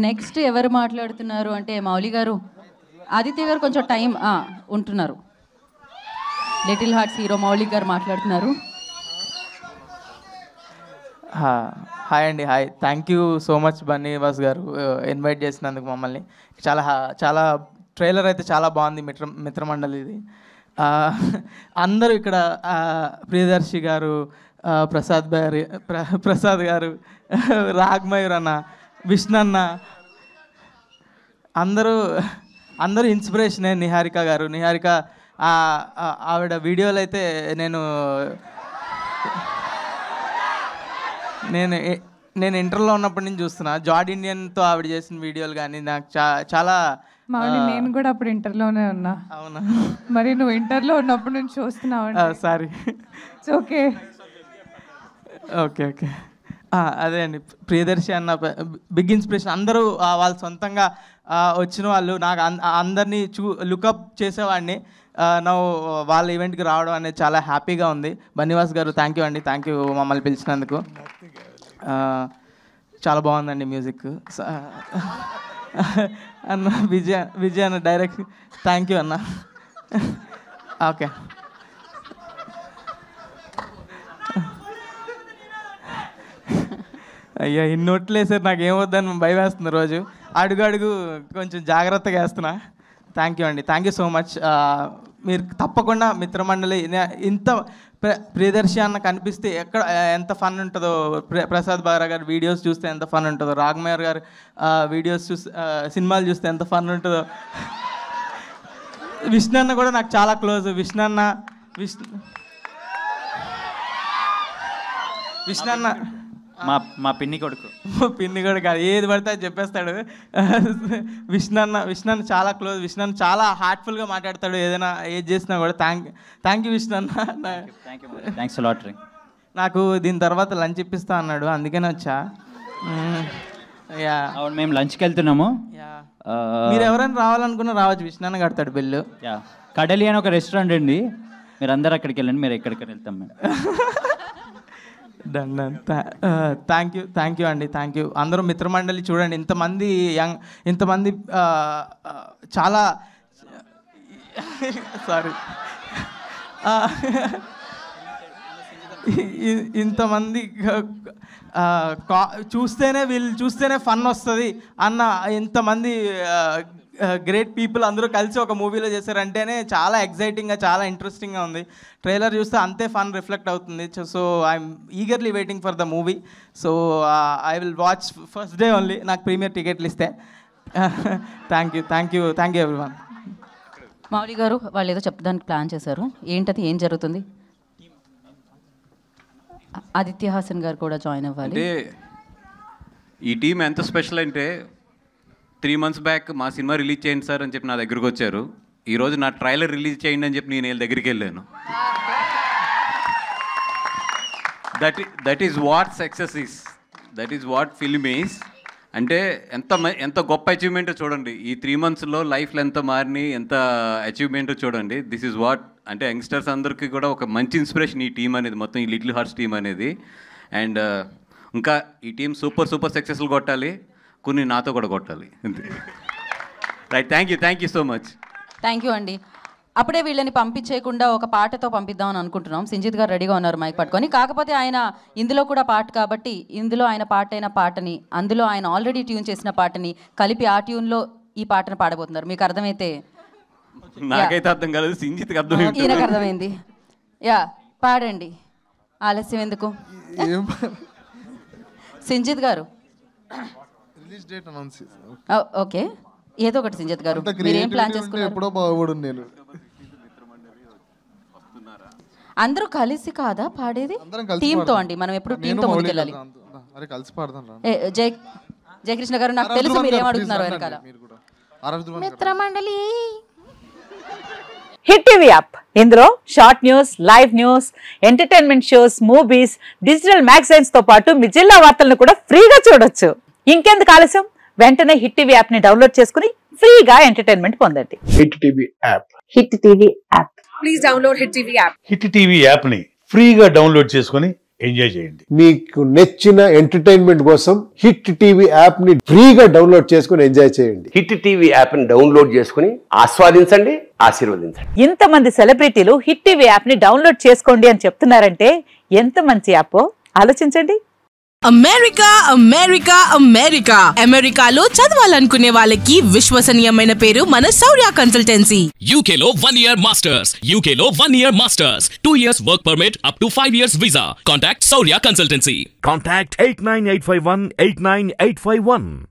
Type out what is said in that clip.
Next ఎవరు మాట్లాడుతున్నారు అంటే మౌలి గారు, ఆదిత్య గారు కొంచెం టైం ఉంటున్నారు. లిటిల్ హార్ట్స్ హీరో మౌలి గారు మాట్లాడుతున్నారు. హాయ్ అండి, hi. Thank you so much Bunny Vas గారు ఇన్వైట్ చేసినందుకు మమ్మల్ని. చాలా ట్రైలర్ అయితే చాలా బాగుంది. మిత్రమండలిది. అందరూ ఇక్కడ ప్రియదర్శి గారు, ప్రసాద్ గారు, రాగ్మయూర్ అన్న, విష్ణన్న, అందరూ ఇన్స్పిరేషనే. నిహారిక గారు, ఆవిడ వీడియోలు అయితే నేను ఇంటర్లో ఉన్నప్పటి నుంచి చూస్తున్నా. జార్డ్ ఇండియన్తో ఆవిడ చేసిన వీడియోలు కానీ నాకు చాలా నేను కూడా అప్పుడు ఇంటర్లోనే ఉన్నా. అవునా? మరి నువ్వు ఇంటర్లో ఉన్నప్పటి నుంచి చూస్తున్నావు. సారీ. ఓకే ఓకే ఓకే అదే అండి, ప్రియదర్శి అన్న బిగ్ ఇన్స్పిరేషన్. అందరూ వాళ్ళు సొంతంగా వచ్చిన వాళ్ళు. నాకు అందరినీ లుకప్ చేసేవాడిని. నా వాళ్ళ ఈవెంట్కి రావడం అనేది చాలా హ్యాపీగా ఉంది. బన్నీవాస్ గారు థ్యాంక్ యూ అండి, థ్యాంక్ యూ మమ్మల్ని పిలిచినందుకు. చాలా బాగుందండి మ్యూజిక్. అన్న విజయ్ అన్న డైరెక్ట్ థ్యాంక్ యూ అన్న. ఓకే, అయ్యా ఇన్ని నోట్లు వేసారు, నాకు ఏమొద్దని భయం వేస్తుంది రోజు. అడుగు కొంచెం జాగ్రత్తగా వేస్తున్నా. థ్యాంక్ యూ అండి, థ్యాంక్ యూ సో మచ్. మీరు తప్పకుండా మిత్రమండలి ఇంత ప్రియదర్శి అన్న కనిపిస్తే ఎంత ఫన్ ఉంటుందో, ప్రసాద్ బారా గారి వీడియోస్ చూస్తే ఎంత ఫన్ ఉంటుందో, రాగ్మయూర్ గారు వీడియోస్ సినిమాలు చూస్తే ఎంత ఫన్ ఉంటుందో. విష్ణన్న కూడా నాకు చాలా క్లోజ్. విష్ణన్న మా పిన్ని కొడుకు కాదు, ఏది పడితే అది చెప్పేస్తాడు. విష్ణన్న చాలా క్లోజ్. విష్ణన్న చాలా హార్ట్ఫుల్గా మాట్లాడతాడు. ఏది చేసినా కూడా థ్యాంక్ యూ విష్ణన్న. నాకు దీని తర్వాత లంచ్ ఇప్పిస్తా అన్నాడు, అందుకనే వచ్చా. మేము లంచ్కి వెళ్తున్నాము. మీరు ఎవరైనా రావాలనుకున్నా రావచ్చు, విష్ణన్న కడతాడు బిల్లు. కడలి అని ఒక రెస్టారెంట్ అండి, మీరు అందరు అక్కడికి వెళ్ళండి, మీరు ఎక్కడికి వెళ్తాం మేము. డన్. థ్యాంక్ యూ అండి, థ్యాంక్ యూ. అందరూ మిత్రమండలి చూడండి, ఇంతమంది చాలా సారీ ఇంతమంది చూస్తేనే ఫన్ వస్తుంది అన్న ఇంతమంది గ్రేట్ పీపుల్ అందరూ కలిసి ఒక మూవీలో చేశారంటేనే చాలా ఎగ్జైటింగ్గా, చాలా ఇంట్రెస్టింగ్గా ఉంది. ట్రైలర్ చూస్తే అంతే ఫన్ రిఫ్లెక్ట్ అవుతుంది. So I'm eagerly waiting for the movie. So I will watch first day only, నాకు ప్రీమియర్ టికెట్లు ఇస్తే. Thank you everyone. మౌలి గారు వాళ్ళు ఏదో చెప్పడానికి ప్లాన్ చేశారు, ఏంటది, ఏం జరుగుతుంది? ఆదిత్య హాసన్ గారు కూడా జాయిన్ అవ్వాలి. అంటే ఈ టీం ఎంత స్పెషల్ అంటే 3 months బ్యాక్ మా సినిమా రిలీజ్ చేయండి సార్ అని చెప్పి నా దగ్గరికి వచ్చారు. ఈరోజు నా ట్రైలర్ రిలీజ్ చేయండి అని చెప్పి నేను వీళ్ళ దగ్గరికి వెళ్ళాను. That is what success is, that is what film is. అంటే ఎంత గొప్ప అచీవ్మెంట్ చూడండి. ఈ 3 monthsలో లైఫ్లో ఎంత మారిని, ఎంత అచీవ్మెంట్ చూడండి. దిస్ ఈజ్ వాట్ అంటే యంగ్స్టర్స్ అందరికీ కూడా ఒక మంచి ఇన్స్పిరేషన్ ఈ టీం అనేది, మొత్తం ఈ లిటిల్ హార్ట్స్ టీం అనేది. అండ్ ఇంకా ఈ టీం సూపర్ సక్సెస్ఫుల్ కొట్టాలి, కొన్ని నాతో కూడా కొట్టాలి అంతే. Right, thank you so much. Thank you అండి. అప్పుడే వీళ్ళని పంపించేయకుండా ఒక పాటతో పంపిద్దామని అనుకుంటున్నాం. సింజిత్ గారు రెడీగా ఉన్నారు మైక్ పట్టుకొని. కాకపోతే ఆయన ఇందులో కూడా పాట కాబట్టి ఇందులో ఆయన పాటైన పాటని, అందులో ఆయన ఆల్రెడీ ట్యూన్ చేసిన పాటని కలిపి ఆ ట్యూన్లో ఈ పాటను పాడబోతున్నారు. మీకు అర్థమైతే? నాకైతే అర్థం కాలేదు, సింజిత్కి అర్థమైంది. ఈయనకు అర్థమైంది. పాడండి, ఆలస్యం ఎందుకు. సింజిత్ గారు ఓకే, ఏదో ఒకటి సింజిత్ గారు మీరు ఏం ప్లాన్ చేసుకున్నారు? అందరూ కలిసి కాదా పాడేది? టీంతో అండి, మనం ఎప్పుడు టీంతో ముందుకెళ్ళాలి. జయకృష్ణ గారు నాకు తెలుసు మీరు ఏం అడుగుతున్నారు వెనకాల. మిత్రమండలి హిట్ టీవీ యాప్, ఇందులో short news, live news, entertainment shows, movies, digital magazines తో పాటు మీ జిల్లా వార్తలను కూడా ఫ్రీగా చూడొచ్చు. ఇంకెందుకు ఆలస్యం, వెంటనే హిట్ టీవీ యాప్ ని డౌన్లోడ్ చేసుకుని ఫ్రీగా ఎంటర్టైన్మెంట్ పొందండి. Hit TV app, hit TV app, please download hit TV app. Hit TV app ని ఫ్రీగా డౌన్లోడ్ చేసుకుని ఎంజాయ్ చేయండి. మీకు నచ్చిన ఎంటర్టైన్మెంట్ కోసం హిట్ టీవీ యాప్ ని ఫ్రీగా డౌన్లోడ్ చేసుకుని ఎంజాయ్ చేయండి. హిట్ టీవీ యాప్ ని డౌన్లోడ్ చేసుకుని ఆస్వాదించండి, ఆశీర్వదించండి. ఇంతమంది సెలబ్రిటీలు హిట్ టీవీ యాప్ ని డౌన్లోడ్ చేసుకోండి అని చెప్తున్నారంటే ఎంత మంచి యాప్ ఆలోచించండి. అమెరికా అమెరికా అమెరికా అమెరికాలో చదవాలనుకునే వాళ్ళకి విశ్వసనీయమైన పేరు మన శౌర్య కన్సల్టెన్సీ. UK లో 1 year masters, UK లో 1 year masters, 2 years work permit up to 5 years visa. Contact Saurya Consultancy. Contact 89851 89851.